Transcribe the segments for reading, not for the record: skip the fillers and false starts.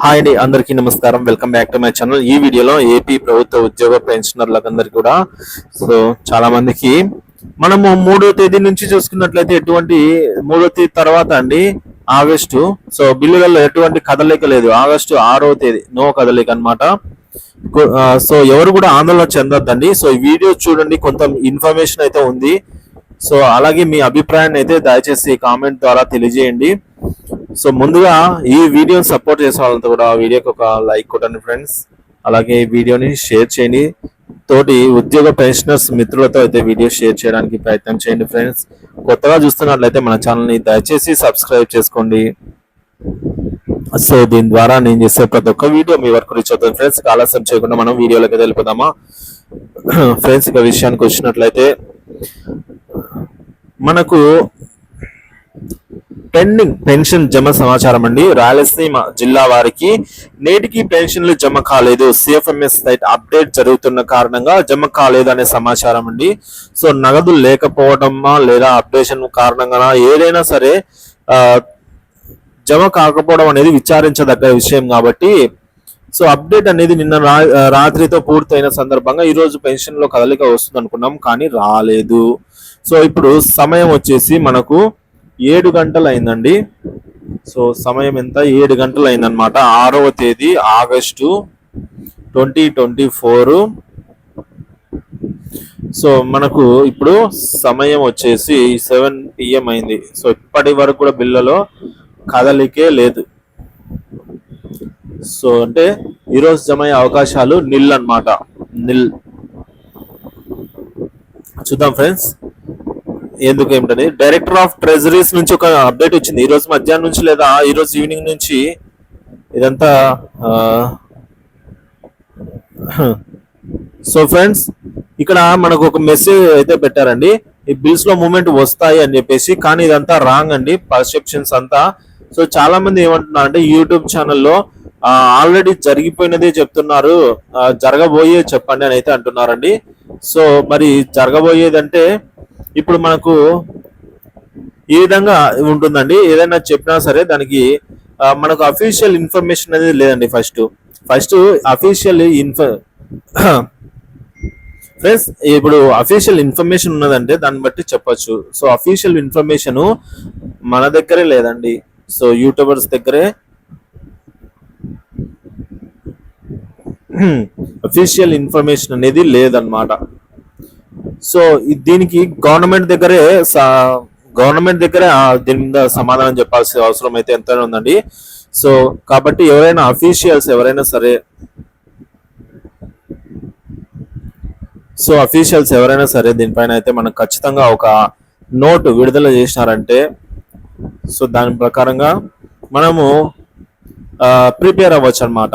Hi అండి, అందరికీ నమస్కారం. Welcome back to my channel. ఈ వీడియోలో ఏపీ ప్రభుత్వ ఉద్యోగ పెన్షనర్లందరికీ కూడా చాలా మందికి మనము 3వ తేదీ నుంచి చూసుకున్నట్లయితే ఎటువంటి 3వ తేదీ తర్వాత అండి ఆగస్టు బిల్లులలో ఎటువంటి కదలిక లేదు. ఆగస్టు 6వ తేదీ నో కదలిక అనమాట. ఎవరు కూడా ఆందోళన చెందొద్దండి. ఈ వీడియో చూడండి, కొంత ఇన్ఫర్మేషన్ అయితే ఉంది. అలాగే మీ అభిప్రాయాన్ని అయితే దయచేసి కామెంట్ ద్వారా తెలియజేయండి. ముందుగా ఈ వీడియోని సపోర్ట్ చేసే వాళ్ళంతా కూడా వీడియోకి ఒక లైక్ కొట్టండి ఫ్రెండ్స్. అలాగే ఈ వీడియోని షేర్ చేయండి. తోటి ఉద్యోగ పెన్షనర్స్ మిత్రులతో అయితే వీడియో షేర్ చేయడానికి ప్రయత్నం చేయండి ఫ్రెండ్స్. కొత్తగా చూస్తున్నట్లయితే మన ఛానల్ని దయచేసి సబ్స్క్రైబ్ చేసుకోండి. దీని ద్వారా నేను చేసే ప్రతి ఒక్క వీడియో మీ వరకు రీచ్ అవుతుంది ఫ్రెండ్స్. ఆలస్యం చేయకుండా మనం వీడియోలోకి వెళ్ళిపోదామా ఫ్రెండ్స్. ఇక విషయానికి వచ్చినట్లయితే మనకు పెండింగ్ పెన్షన్ జమ సమాచారం అండి. రాయలసీమ జిల్లా వారికి నేటికి పెన్షన్లు జమ కాలేదు. సిఎఫ్ఎంఎస్ సైట్ అప్డేట్ జరుగుతున్న కారణంగా జమ కాలేదు అనే సమాచారం అండి. నగదు లేకపోవడమా లేదా అప్డేషన్ కారణంగా ఏదైనా సరే జమ కాకపోవడం అనేది విచారించదగ్గ విషయం కాబట్టి అప్డేట్ అనేది నిన్న రాత్రితో పూర్తయిన సందర్భంగా ఈ రోజు పెన్షన్ లో కదలిక వస్తుంది అనుకున్నాం, కానీ రాలేదు. ఇప్పుడు సమయం వచ్చేసి మనకు 7 గంటలు అయిందండి. సమయం ఎంత? 7 గంటలు అయిందనమాట. 6వ తేదీ ఆగస్టు 2024. మనకు ఇప్పుడు సమయం వచ్చేసి 7 PM అయింది. ఇప్పటి వరకు కూడా బిల్లులో కదలికే లేదు. అంటే ఈరోజు జమ అయ్యే అవకాశాలు నిల్ అనమాట. చూద్దాం ఫ్రెండ్స్ ఎందుకు ఏమిటని. డైరెక్టర్ ఆఫ్ ట్రెజరీస్ నుంచి ఒక అప్డేట్ వచ్చింది ఈ రోజు మధ్యాహ్నం నుంచి లేదా ఈ రోజు ఈవినింగ్ నుంచి. ఇదంతా ఫ్రెండ్స్ ఇక్కడ మనకు ఒక మెసేజ్ అయితే పెట్టారండి, ఈ బిల్స్ లో మూవ్మెంట్ వస్తాయి అని చెప్పేసి. కానీ ఇదంతా రాంగ్ అండి, పర్సెప్షన్స్ అంతా. చాలా మంది ఏమంటున్నారు అంటే యూట్యూబ్ ఛానల్లో ఆల్రెడీ జరిగిపోయినదే చెప్తున్నారు, జరగబోయే చెప్పండి అని అయితే అంటున్నారండి. మరి జరగబోయేదంటే ఇప్పుడు మనకు ఈ విధంగా ఉంటుందండి. ఏదైనా చెప్పినా సరే దానికి మనకు అఫీషియల్ ఇన్ఫర్మేషన్ అనేది లేదండి. ఫస్ట్ అఫీషియల్ ఫ్రెండ్స్ ఇప్పుడు అఫీషియల్ ఇన్ఫర్మేషన్ ఉన్నదంటే దాన్ని బట్టి చెప్పొచ్చు. అఫీషియల్ ఇన్ఫర్మేషన్ మన దగ్గరే లేదండి. యూట్యూబర్స్ దగ్గరే అఫీషియల్ ఇన్ఫర్మేషన్ అనేది లేదన్నమాట. దీనికి గవర్నమెంట్ దగ్గరే దీని మీద సమాధానం చెప్పాల్సిన అవసరం అయితే ఎంతైనా ఉందండి. కాబట్టి ఎవరైనా అఫీషియల్స్ ఎవరైనా సరే దీనిపైన అయితే మనకు ఖచ్చితంగా ఒక నోట్ విడుదల చేసినారంటే దాని ప్రకారంగా మనము ప్రిపేర్ అవ్వచ్చు అనమాట.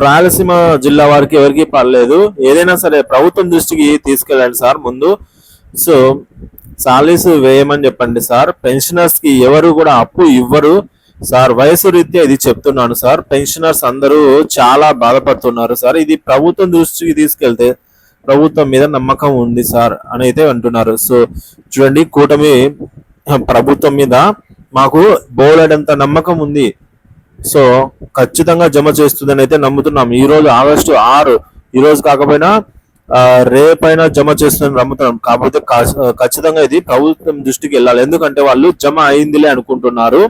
రాయలసీమ జిల్లా వారికి ఎవరికి పర్లేదు, ఏదైనా సరే ప్రభుత్వం దృష్టికి తీసుకెళ్ళండి సార్ ముందు. సాలీస్ వేయమని చెప్పండి సార్. పెన్షనర్స్ కి ఎవరు కూడా అప్పు ఇవ్వరు సార్. వయసు రీత్యా ఇది చెప్తున్నాను సార్. పెన్షనర్స్ అందరూ చాలా బాధపడుతున్నారు సార్. ఇది ప్రభుత్వం దృష్టికి తీసుకెళ్తే ప్రభుత్వం మీద నమ్మకం ఉంది సార్ అని అయితే అంటున్నారు. చూడండి, కూటమి ప్రభుత్వం మీద మాకు బోలెడంత నమ్మకం ఉంది. ఖచ్చితంగా జమ చేస్తుందని అయితే నమ్ముతున్నాం. ఈ రోజు ఆగస్టు 6, ఈ రోజు కాకపోయినా రేపైనా జమ చేస్తుందని నమ్ముతున్నాం. కాకపోతే ఖచ్చితంగా ఇది ప్రభుత్వం దృష్టికి వెళ్ళాలి. ఎందుకంటే వాళ్ళు జమ అయిందిలే అనుకుంటున్నారు.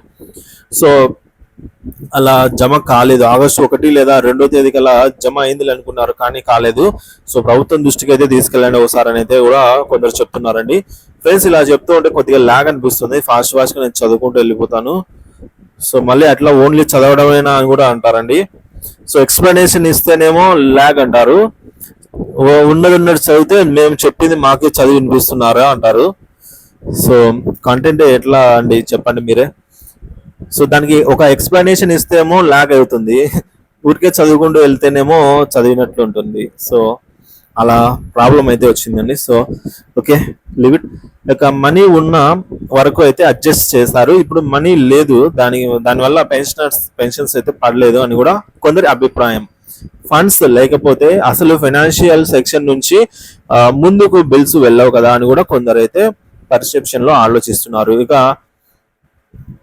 అలా జమ కాలేదు. ఆగస్టు 1 లేదా 2వ తేదీకల్లా జమ అయిందిలే అనుకున్నారు, కానీ కాలేదు. ప్రభుత్వం దృష్టికి అయితే తీసుకెళ్ళండి ఒకసారి అని అయితే కూడా కొందరు చెప్తున్నారండి. ఫ్రెండ్స్ ఇలా చెప్తూ ఉంటే కొద్దిగా ల్యాగ్ అనిపిస్తుంది. ఫాస్ట్ గా నేను చదువుకుంటూ వెళ్ళిపోతాను. మళ్ళీ అట్లా ఓన్లీ చదవడమేనా అని కూడా అంటారండి. ఎక్స్ప్లెనేషన్ ఇస్తేనేమో ల్యాగ్ అంటారు, ఉన్నది చదివితే మేము చెప్పింది మాకే చదివి వినిపిస్తున్నారా అంటారు. కంటెంట్ ఎట్లా అండి చెప్పండి మీరే. దానికి ఒక ఎక్స్ప్లెనేషన్ ఇస్తేమో ల్యాగ్ అవుతుంది, ఊరికే చదువుకుంటూ వెళ్తేనేమో చదివినట్లు ఉంటుంది. అలా ప్రాబ్లం అయితే వచ్చిందండి. Okay, live it. ఇక మనీ ఉన్న వరకు అయితే అడ్జస్ట్ చేశారు. ఇప్పుడు మనీ లేదు, దానివల్ల పెన్షన్స్ అయితే పడలేదు అని కూడా కొందరి అభిప్రాయం. ఫండ్స్ లేకపోతే అసలు ఫైనాన్షియల్ సెక్షన్ నుంచి ముందుకు బిల్స్ వెళ్ళవు కదా అని కూడా కొందరు అయితే పర్సెప్షన్ లో ఆలోచిస్తున్నారు. ఇక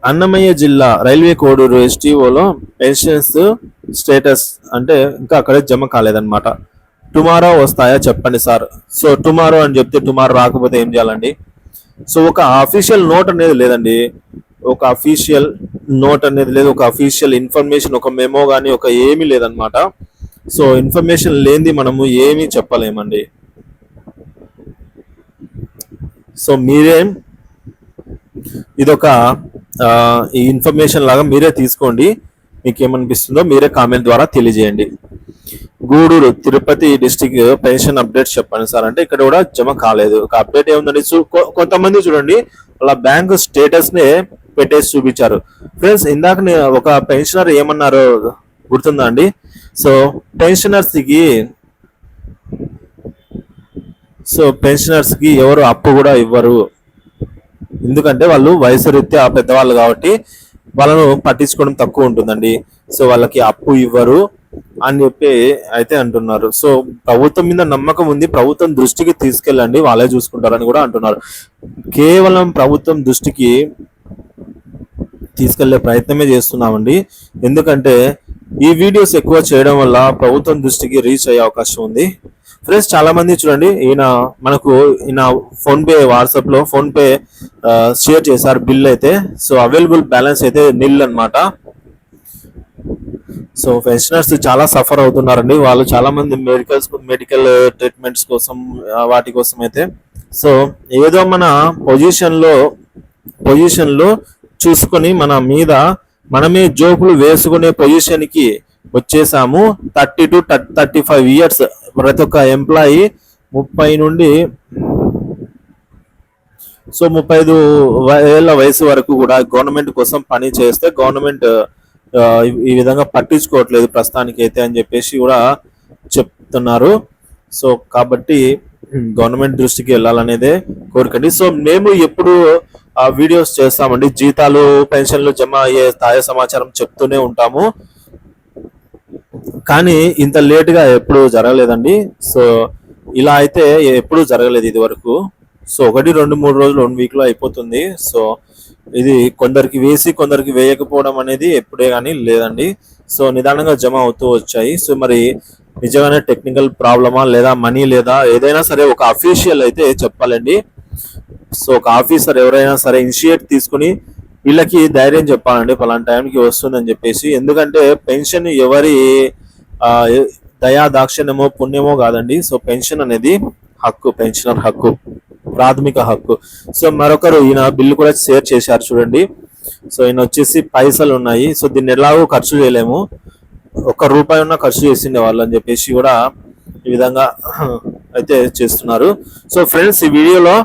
అన్నమయ్య జిల్లా రైల్వే కోడూరు ఎస్టీఓలో పెన్షన్స్ స్టేటస్ అంటే ఇంకా అక్కడే జమ కాలేదన్నమాట. టుమారో వస్తాయా చెప్పండి సార్. సో టుమారో అని చెప్తే టుమారో రాకపోతే ఏం చేయాలండి? సో ఒక అఫీషియల్ నోట్ అనేది లేదండి, ఒక అఫీషియల్ నోట్ అనేది లేదు, ఒక అఫీషియల్ ఇన్ఫర్మేషన్, ఒక మెమో కానీ ఒక ఏమీ లేదనమాట. సో ఇన్ఫర్మేషన్ లేనిది మనము ఏమీ చెప్పలేమండి. సో మీరేం ఇదొక ఈ ఇన్ఫర్మేషన్ లాగా మీరే తీసుకోండి, మీకు ఏమనిపిస్తుందో మీరే కామెంట్ ద్వారా తెలియజేయండి. Gudur Tirupati district pension update చెప్పండి సార్ అంటే ఇక్కడ కూడా జమ కాలేదు. ఒక అప్డేట్ ఏముందండి, కొంతమంది చూడండి అలా బ్యాంక్ స్టేటస్ నే పెట్టేసి చూపించారు. ఫ్రెండ్స్ ఇందాక ఒక పెన్షనర్ ఏమన్నారో గుర్తుందా అండి? సో పెన్షనర్స్ కి ఎవరు అప్పు కూడా ఇవ్వరు, ఎందుకంటే వాళ్ళు వయసు రీత్యా పెద్దవాళ్ళు కాబట్టి వాళ్ళను పట్టించుకోవడం తక్కువ ఉంటుందండి. సో వాళ్ళకి అప్పు ఇవ్వరు అని చెప్పి అయితే అంటున్నారు. సో ప్రభుత్వం మీద నమ్మకం ఉంది, ప్రభుత్వం దృష్టికి తీసుకెళ్ళండి, వాళ్ళే చూసుకుంటారని కూడా అంటున్నారు. కేవలం ప్రభుత్వం దృష్టికి తీసుకెళ్లే ప్రయత్నమే చేస్తున్నామండి, ఎందుకంటే ఈ వీడియోస్ ఎక్కువ చేయడం వల్ల ప్రభుత్వం దృష్టికి రీచ్ అయ్యే అవకాశం ఉంది. ఫ్రెండ్స్ చాలా మంది చూడండి, ఈయన ఫోన్ పే వాట్సాప్ లో ఫోన్ పే షేర్ చేశారు బిల్ అయితే. సో అవైలబుల్ బ్యాలెన్స్ అయితే నిల్ అన్నమాట. సో పెన్షనర్స్ చాలా సఫర్ అవుతున్నారండి, వాళ్ళు చాలా మంది మెడికల్ ట్రీట్మెంట్స్ కోసం వాటి కోసం అయితే. సో ఏదో మన పొజిషన్ లో చూసుకొని మన మీద మనమే జోకులు వేసుకునే పొజిషన్ కి వచ్చేసాము. 30 to 35 ఇయర్స్ ప్రతి ఒక్క ఎంప్లాయీ 30 నుండి 35 ఏళ్ళ వయసు వరకు కూడా గవర్నమెంట్ కోసం పని చేస్తే గవర్నమెంట్ ఈ విధంగా పట్టించుకోవట్లేదు ప్రస్తుతానికి అయితే అని చెప్పేసి కూడా చెప్తున్నారు. సో కాబట్టి గవర్నమెంట్ దృష్టికి వెళ్ళాలనేదే కోరికండి. సో మేము ఎప్పుడు వీడియోస్ చేస్తామండి, జీతాలు పెన్షన్లు జమ అయ్యే తాజా సమాచారం చెప్తూనే ఉంటాము, కానీ ఇంత లేట్ గా ఎప్పుడు జరగలేదండి. సో ఇలా అయితే ఎప్పుడు జరగలేదు ఇది వరకు. సో 1, 2, 3 రోజులు 1 వీక్ లో అయిపోతుంది. సో ఇది కొందరికి వేసి కొందరికి వేయకపోవడం అనేది ఎప్పుడే కానీ లేదండి. సో నిదానంగా జమ అవుతూ వచ్చాయి. సో మరి నిజంగానే టెక్నికల్ ప్రాబ్లమా లేదా మనీ లేదా ఏదైనా సరే ఒక అఫీషియల్ అయితే చెప్పాలండి. సో ఒక ఆఫీసర్ ఎవరైనా సరే ఇనిషియేట్ తీసుకుని వీళ్ళకి ధైర్యం చెప్పాలండి పలానా టైంకి వస్తుందని చెప్పేసి, ఎందుకంటే పెన్షన్ ఎవరి దయా దాక్షిణ్యమో పుణ్యమో కాదండి. సో పెన్షన్ అనేది హక్కు, పెన్షనర్ హక్కు, ప్రాథమిక హక్కు. సో మరొకరు ఈయన బిల్లు కూడా షేర్ చేశారు చూడండి. సో ఈయన వచ్చేసి పైసలు ఉన్నాయి, సో దీన్ని ఎలాగో ఖర్చు చేయలేము, ₹1 ఉన్నా ఖర్చు చేసిండే వాళ్ళు అని చెప్పేసి కూడా ఈ విధంగా అయితే చేస్తున్నారు. సో ఫ్రెండ్స్ ఈ వీడియోలో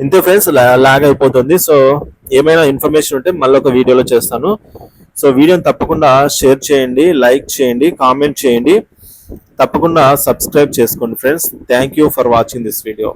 ఇంతే ఫ్రెండ్స్, లాగ్ అయిపోతుంది. సో ఏమైనా ఇన్ఫర్మేషన్ ఉంటే మళ్ళీ ఒక వీడియోలో చేస్తాను. సో వీడియోని తప్పకుండా షేర్ చేయండి, లైక్ చేయండి, కామెంట్ చేయండి, తప్పకుండా సబ్స్క్రైబ్ చేసుకోండి friends. Thank you for watching this video.